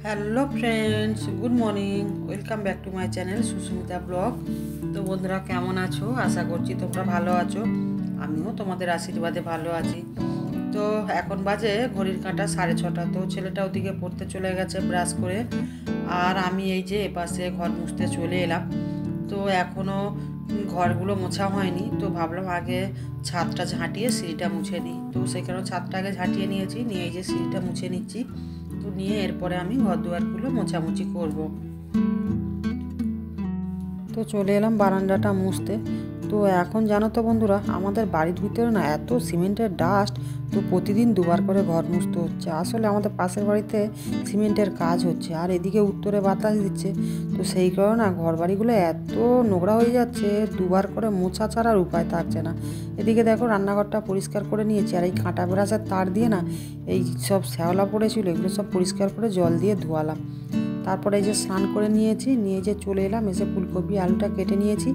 Hello friends, good morning. Welcome back to my channel Susmita blog. তো বন্ধুরা, কেমন আছো? আশা করছি তোমরা ভালো আছো। আমিও তোমাদের আশীর্বাদে ভালো আছি। তো এখন বাজে ঘড়ির কাঁটা 6:30। তো ছেলেটা ওদিকে পড়তে চলে গেছে ব্রাশ করে, আর আমি এই যে এপাশে ঘর মুছতে চলে এলাম। তো এখনও ঘরগুলো মোছা হয়নি, তো ভাবলাম আগে ছাদটা ঝাঁটিয়ে সিঁড়িটা মুছে নিই। তো সেই কারণে ছাদটা আগে ঝাঁটিয়ে নিয়েছি, নিয়ে এই যে সিঁড়িটা মুছে নিচ্ছি। তো নিয়ে এরপরে আমি ঘর দুয়ারগুলো মোছামুছি করব। তো চলে এলাম বারান্দাটা মুছতে। তো এখন জানো তো বন্ধুরা, আমাদের বাড়ির ভিতরে না এত সিমেন্টের ডাস্ট, তো প্রতিদিন দুবার করে ঘর মুছতে হচ্ছে। আসলে আমাদের পাশের বাড়িতে সিমেন্টের কাজ হচ্ছে, আর এদিকে উত্তরে বাতাস দিচ্ছে। তো সেই কারণে না ঘর বাড়িগুলো এত নোংরা হয়ে যাচ্ছে, দুবার করে মোছা ছাড়ার উপায় থাকছে না। এদিকে দেখো রান্নাঘরটা পরিষ্কার করে নিয়েছি, আর এই কাঁটা ব্রাশের তার দিয়ে না এই সব শ্যাওলা পড়েছিল, এগুলো সব পরিষ্কার করে জল দিয়ে ধোয়ালাম। তারপরে এই যে স্নান করে নিয়েছি, নিয়ে যে চলে এলাম, এসে ফুলকপি আলুটা কেটে নিয়েছি,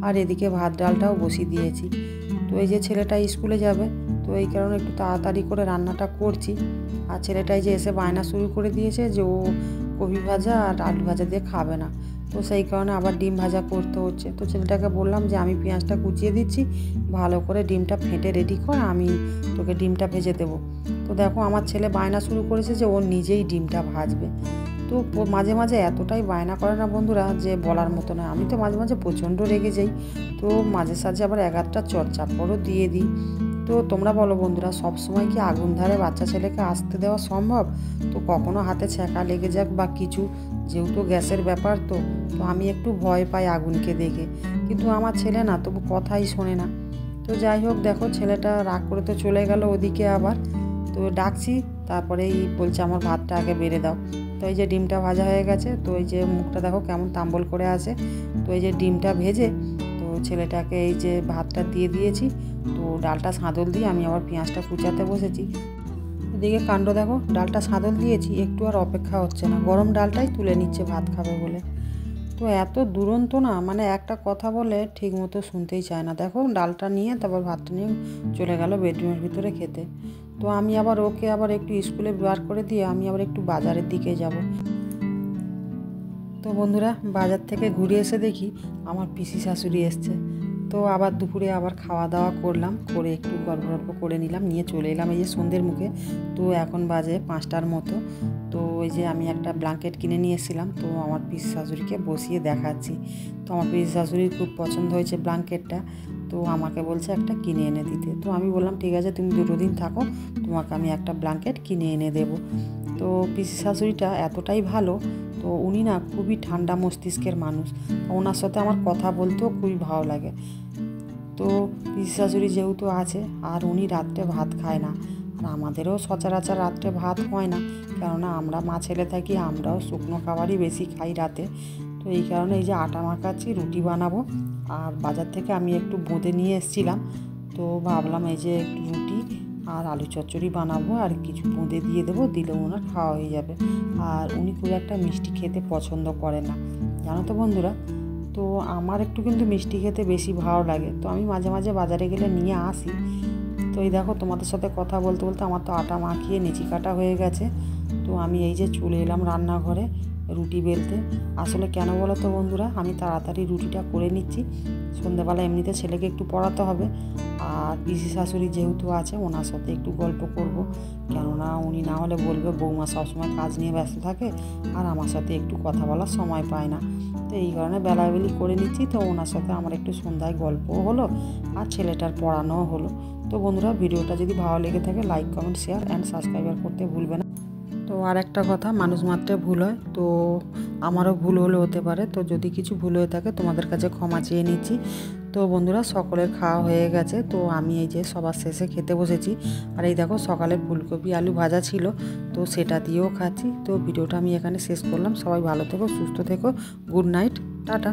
আর এদিকে ভাত ডালটাও বসিয়ে দিয়েছি। তো এই যে ছেলেটা স্কুলে যাবে, তো এই কারণে একটু তাড়াতাড়ি করে রান্নাটা করছি। আর ছেলেটাই যে এসে বায়না শুরু করে দিয়েছে যে ও কপি ভাজা আর আলু ভাজা দিয়ে খাবে না। তো সেই কারণে আবার ডিম ভাজা করতে হচ্ছে। তো ছেলেটাকে বললাম যে আমি পেঁয়াজটা কুচিয়ে দিচ্ছি, ভালো করে ডিমটা ফেটে রেডি কর, আমি তোকে ডিমটা ভেজে দেবো। তো দেখো আমার ছেলে বায়না শুরু করেছে যে ও নিজেই ডিমটা ভাজবে। তো মাঝে মাঝে এতটাই বায়না করে না বন্ধুরা যে বলার মতো নয়। আমি তো মাঝে মাঝে প্রচণ্ড রেগে যাই, তো মাঝে সাঝে আবার এগারটা চড়চাপড়ও দিয়ে দিই। তো তোমরা বলো বন্ধুরা, সব সময় কি আগুন ধারে বাচ্চা ছেলেকে আসতে দেওয়া সম্ভব? তো কখনো হাতে ছ্যাঁকা লেগে যাক বা কিছু, যেহেতু গ্যাসের ব্যাপার, তো তো আমি একটু ভয় পাই আগুনকে দেখে। কিন্তু আমার ছেলে না তবু কথাই শোনে না। তো যাই হোক, দেখো ছেলেটা রাগ করে তো চলে গেল ওদিকে আবার। তো ডাকছি, তারপরেই বলছে আমার ভাতটা আগে বেড়ে দাও। তো এই যে ডিমটা ভাজা হয়ে গেছে, তো এই যে মুখটা দেখো কেমন তাম্বল করে আছে। তো এই যে ডিমটা ভেজে তো ছেলেটাকে এই যে ভাতটা দিয়ে দিয়েছি। তো ডালটা সাঁদল দিয়ে আমি আবার পেঁয়াজটা কুচাতে বসেছি। এদিকে কাণ্ড দেখো, ডালটা সাঁদল দিয়েছি, একটু আর অপেক্ষা হচ্ছে না, গরম ডালটাই তুলে নিচ্ছে ভাত খাবে বলে। তো এত দুরন্ত না, মানে একটা কথা বলে ঠিক মতো শুনতেই চায় না। দেখো ডালটা নিয়ে তারপর ভাতটা নিয়ে চলে গেল বেডরুমের ভিতরে খেতে। তো আমি আবার ওকে আবার একটু স্কুলে বার করে দিয়ে আমি আবার একটু বাজারের দিকে যাব। তো বন্ধুরা, বাজার থেকে ঘুরে এসে দেখি আমার পিসি শাশুড়ি এসছে। তো আবার দুপুরে আবার খাওয়া দাওয়া করলাম, করে একটু গল্প গল্প করে নিলাম, নিয়ে চলে এলাম এই যে সন্ধ্যের মুখে। তো এখন বাজে 5টার মতো। তো ওই যে আমি একটা ব্ল্যাঙ্কেট কিনে নিয়ে এসেছিলাম, তো আমার পিসি শাশুড়িকে বসিয়ে দেখাচ্ছি। তো আমার পিসি শাশুড়ির খুব পছন্দ হয়েছে ব্ল্যাঙ্কেটটা, তো আমাকে বলছে একটা কিনে এনে দিতে। তো আমি বললাম ঠিক আছে, তুমি 2 দিন থাকো, তোমাকে আমি একটা ব্ল্যাঙ্কেট কিনে এনে দেবো। তো পিসি শাশুড়িটা এতটাই ভালো, তো উনি না খুবই ঠান্ডা মস্তিষ্কের মানুষ। ওনার সাথে আমার কথা বলতেও খুবই ভালো লাগে। তো পিসি শাশুড়ি যেহেতু আছে, আর উনি রাত্রে ভাত খায় না, আর আমাদেরও সচরাচর রাত্রে ভাত হয় না, কেননা আমরা মা ছেলে থাকি, আমরাও শুকনো খাবারই বেশি খাই রাতে। তো এই কারণে এই যে আটা মাখাচ্ছি, রুটি বানাবো। আর বাজার থেকে আমি একটু বোঁদে নিয়ে এসেছিলাম, তো ভাবলাম এই যে একটু রুটি আর আলু চচ্চড়ি বানাবো, আর কিছু বোঁদে দিয়ে দেবো, দিলে ওনার খাওয়া হয়ে যাবে। আর উনি খুব একটা মিষ্টি খেতে পছন্দ করে না, জানো তো বন্ধুরা। তো আমার একটু কিন্তু মিষ্টি খেতে বেশি ভালো লাগে, তো আমি মাঝে মাঝে বাজারে গেলে নিয়ে আসি। তো এই দেখো তোমাদের সাথে কথা বলতে বলতে আমার তো আটা মাখিয়ে নিচি কাটা হয়ে গেছে। তো আমি এই যে চলে এলাম রান্নাঘরে রুটি বেলতে। আসলে কেন বলো তো বন্ধুরা, আমি তাড়াতাড়ি রুটিটা করে নিচ্ছি। সন্ধ্যাবেলা এমনিতে ছেলেকে একটু পড়াতে হবে, আর পিসি শাশুড়ি যেহেতু আছে ওনার সাথে একটু গল্প করব, কেননা উনি না হলে বলবে বৌমা সবসময় কাজ নিয়ে ব্যস্ত থাকে, আর আমার সাথে একটু কথা বলার সময় পায় না। তো এই কারণে বেলাবেলি করে নিচ্ছি। তো ওনার সাথে আমার একটু সন্ধ্যায় গল্পও হলো, আর ছেলেটার পড়ানোও হলো। তো বন্ধুরা, ভিডিওটা যদি ভালো লেগে থাকে like comment share and subscriber করতে ভুলবে না। তো আর একটা কথা, মানুষ মাত্রে ভুল হয়, তো আমারও ভুল হলে হতে পারে। তো যদি কিছু ভুল হয়ে থাকে তোমাদের কাছে ক্ষমা চেয়ে নিচ্ছি। তো বন্ধুরা, সকলের খাওয়া হয়ে গেছে, তো আমি এই যে সবার শেষে খেতে বসেছি। আর এই দেখো সকালে ফুলকপি আলু ভাজা ছিল, তো সেটা দিয়েও খাচ্ছি। তো ভিডিওটা আমি এখানে শেষ করলাম। সবাই ভালো থেকো, সুস্থ থেকো, গুড নাইট, টাটা।